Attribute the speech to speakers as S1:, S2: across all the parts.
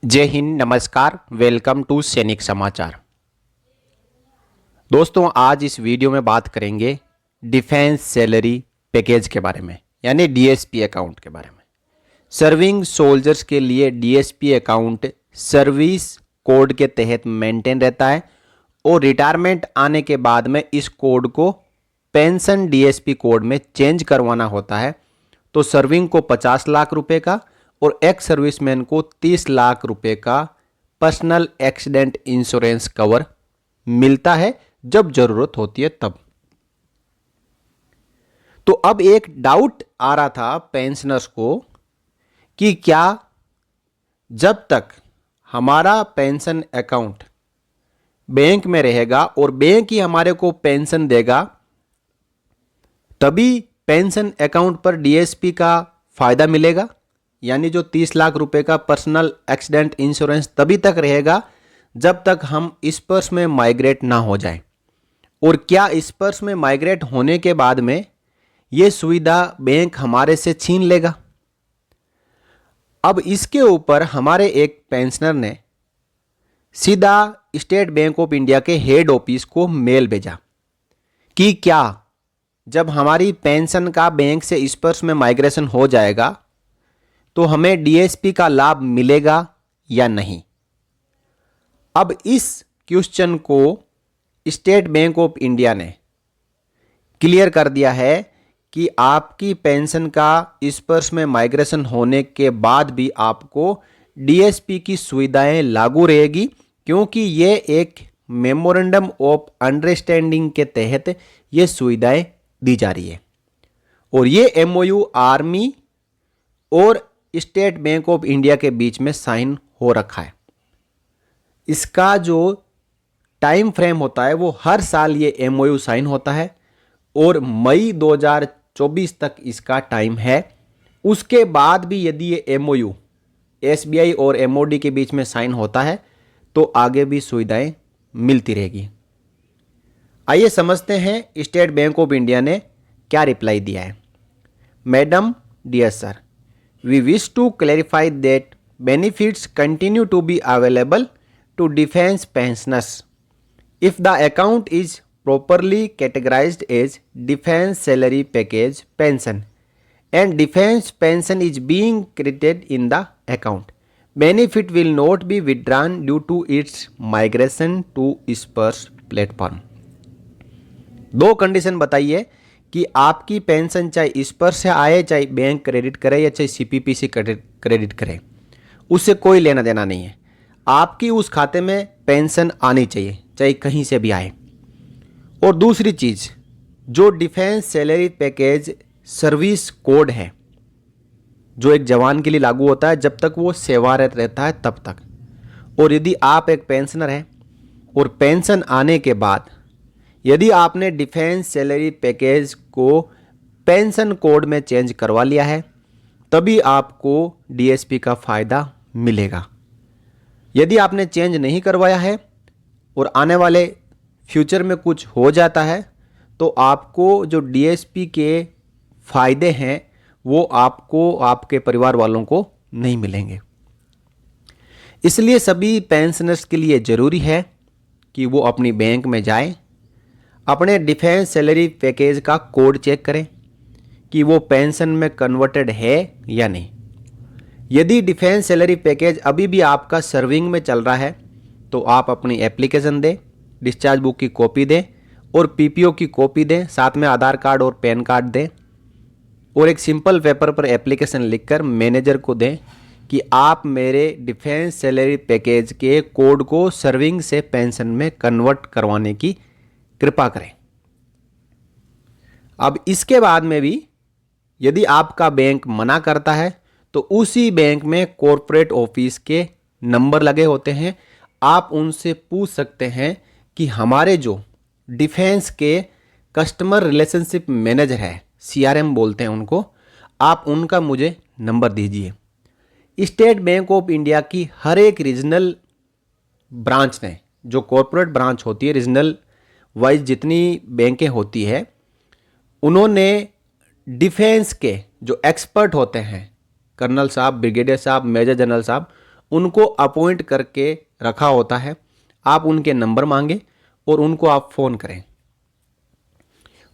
S1: जय हिंद, नमस्कार। Welcome to सैनिक समाचार। दोस्तों, आज इस वीडियो में बात करेंगे डिफेंस सैलरी पैकेज के बारे में, यानी डीएसपी अकाउंट के बारे में। सर्विंग सोल्जर्स के लिए डीएसपी अकाउंट सर्विस कोड के तहत मेंटेन रहता है और रिटायरमेंट आने के बाद में इस कोड को पेंशन डीएसपी कोड में चेंज करवाना होता है। तो सर्विंग को 50 लाख रुपए का और एक्स सर्विसमैन को 30 लाख रुपए का पर्सनल एक्सीडेंट इंश्योरेंस कवर मिलता है जब जरूरत होती है तब। तो अब एक डाउट आ रहा था पेंशनर्स को कि क्या जब तक हमारा पेंशन अकाउंट बैंक में रहेगा और बैंक ही हमारे को पेंशन देगा तभी पेंशन अकाउंट पर डीएसपी का फायदा मिलेगा, यानी जो 30 लाख रुपए का पर्सनल एक्सीडेंट इंश्योरेंस तभी तक रहेगा जब तक हम स्पर्श में माइग्रेट ना हो जाए। और क्या स्पर्श में माइग्रेट होने के बाद में ये सुविधा बैंक हमारे से छीन लेगा? अब इसके ऊपर हमारे एक पेंशनर ने सीधा स्टेट बैंक ऑफ इंडिया के हेड ऑफिस को मेल भेजा कि क्या जब हमारी पेंशन का बैंक से स्पर्श में माइग्रेशन हो जाएगा तो हमें डीएसपी का लाभ मिलेगा या नहीं। अब इस क्वेश्चन को स्टेट बैंक ऑफ इंडिया ने क्लियर कर दिया है कि आपकी पेंशन का स्पर्श में माइग्रेशन होने के बाद भी आपको डीएसपी की सुविधाएं लागू रहेगी, क्योंकि ये एक मेमोरेंडम ऑफ अंडरस्टैंडिंग के तहत ये सुविधाएं दी जा रही है। और ये एमओयू आर्मी और स्टेट बैंक ऑफ इंडिया के बीच में साइन हो रखा है। इसका जो टाइम फ्रेम होता है वो हर साल ये एमओयू साइन होता है और मई 2024 तक इसका टाइम है। उसके बाद भी यदि ये एमओयू एसबीआई और एमओडी के बीच में साइन होता है तो आगे भी सुविधाएं मिलती रहेगी। आइए समझते हैं स्टेट बैंक ऑफ इंडिया ने क्या रिप्लाई दिया है। Madam, dear sir, we wish to clarify that benefits continue to be available to defense pensioners if the account is properly categorized as defense salary package pension and defense pension is being credited in the account. Benefit will not be withdrawn due to its migration to स्पर्श platform. दो condition बताइए कि आपकी pension चाहे स्पर्श से आए, चाहे बैंक क्रेडिट करे या चाहे सीपीपी से क्रेडिट करे, उससे कोई लेना देना नहीं है। आपकी उस खाते में पेंशन आनी चाहिए, चाहे कहीं से भी आए। और दूसरी चीज़, जो defence salary package service code है जो एक जवान के लिए लागू होता है जब तक वो सेवारत रहता है तब तक। और यदि आप एक पेंशनर हैं और पेंशन आने के बाद यदि आपने डिफेंस सैलरी पैकेज को पेंशन कोड में चेंज करवा लिया है तभी आपको डीएसपी का फ़ायदा मिलेगा। यदि आपने चेंज नहीं करवाया है और आने वाले फ्यूचर में कुछ हो जाता है तो आपको जो डीएसपी के फ़ायदे हैं वो आपको, आपके परिवार वालों को नहीं मिलेंगे। इसलिए सभी पेंशनर्स के लिए ज़रूरी है कि वो अपनी बैंक में जाएं, अपने डिफेंस सैलरी पैकेज का कोड चेक करें कि वो पेंशन में कन्वर्टेड है या नहीं। यदि डिफेंस सैलरी पैकेज अभी भी आपका सर्विंग में चल रहा है तो आप अपनी एप्लीकेशन दें, डिस्चार्ज बुक की कॉपी दें और पीपीओ की कॉपी दें, साथ में आधार कार्ड और पैन कार्ड दें और एक सिंपल पेपर पर एप्लीकेशन लिखकर मैनेजर को दें कि आप मेरे डिफेंस सैलरी पैकेज के कोड को सर्विंग से पेंशन में कन्वर्ट करवाने की कृपा करें। अब इसके बाद में भी यदि आपका बैंक मना करता है तो उसी बैंक में कॉर्पोरेट ऑफिस के नंबर लगे होते हैं, आप उनसे पूछ सकते हैं कि हमारे जो डिफेंस के कस्टमर रिलेशनशिप मैनेजर है, सीआरएम बोलते हैं उनको, आप उनका मुझे नंबर दीजिए। स्टेट बैंक ऑफ इंडिया की हर एक रीजनल ब्रांच ने, जो कॉर्पोरेट ब्रांच होती है, रीजनल वाइज जितनी बैंकें होती है, उन्होंने डिफेंस के जो एक्सपर्ट होते हैं, कर्नल साहब, ब्रिगेडियर साहब, मेजर जनरल साहब, उनको अपॉइंट करके रखा होता है। आप उनके नंबर मांगे और उनको आप फ़ोन करें।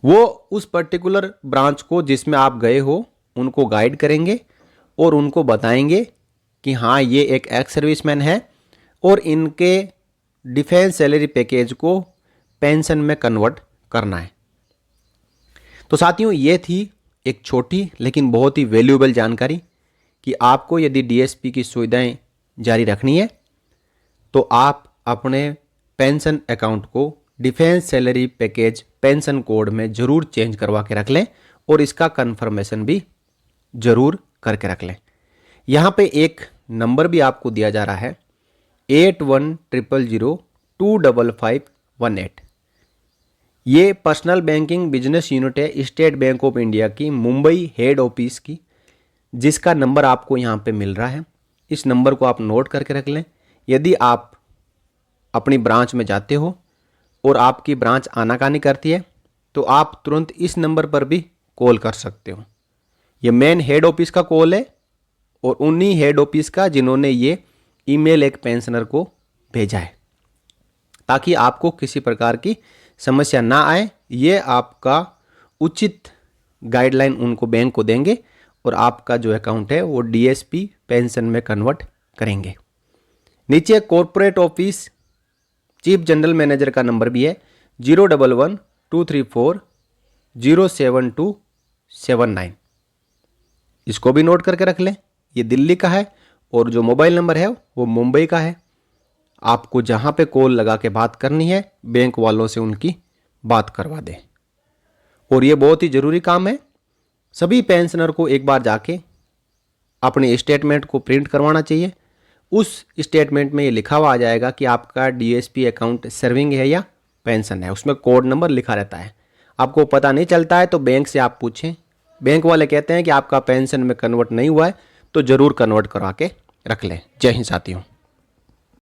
S1: वो उस पर्टिकुलर ब्रांच को जिसमें आप गए हो उनको गाइड करेंगे और उनको बताएंगे कि हाँ ये एक एक्स सर्विसमैन है और इनके डिफेंस सैलरी पैकेज को पेंशन में कन्वर्ट करना है। तो साथियों, ये थी एक छोटी लेकिन बहुत ही वैल्यूएबल जानकारी कि आपको यदि डीएसपी की सुविधाएं जारी रखनी है तो आप अपने पेंशन अकाउंट को defence salary package pension code में ज़रूर चेंज करवा के रख लें और इसका कन्फर्मेशन भी ज़रूर करके रख लें। यहाँ पे एक नंबर भी आपको दिया जा रहा है 8100025518। ये पर्सनल बैंकिंग बिजनेस यूनिट है स्टेट बैंक ऑफ इंडिया की मुंबई हेड ऑफिस की, जिसका नंबर आपको यहाँ पे मिल रहा है। इस नंबर को आप नोट करके रख लें। यदि आप अपनी ब्रांच में जाते हो और आपकी ब्रांच आनाकानी करती है तो आप तुरंत इस नंबर पर भी कॉल कर सकते हो। ये मेन हेड ऑफिस का कॉल है और उन्हीं हेड ऑफिस का जिन्होंने ये ईमेल एक पेंशनर को भेजा है, ताकि आपको किसी प्रकार की समस्या ना आए। ये आपका उचित गाइडलाइन उनको बैंक को देंगे और आपका जो अकाउंट है वो डीएसपी पेंशन में कन्वर्ट करेंगे। नीचे corporate office chief general manager का नंबर भी है 011-234-07279। इसको भी नोट करके रख लें। ये दिल्ली का है और जो मोबाइल नंबर है वो मुंबई का है। आपको जहाँ पे कॉल लगा के बात करनी है बैंक वालों से उनकी बात करवा दें। और ये बहुत ही ज़रूरी काम है। सभी पेंशनर को एक बार जाके अपने स्टेटमेंट को प्रिंट करवाना चाहिए। उस स्टेटमेंट में ये लिखा हुआ आ जाएगा कि आपका डीएसपी अकाउंट सर्विंग है या पेंशन है। उसमें कोड नंबर लिखा रहता है। आपको पता नहीं चलता है तो बैंक से आप पूछें। बैंक वाले कहते हैं कि आपका पेंशन में कन्वर्ट नहीं हुआ है तो ज़रूर कन्वर्ट करवा के रख लें। जय हिंद साथियों।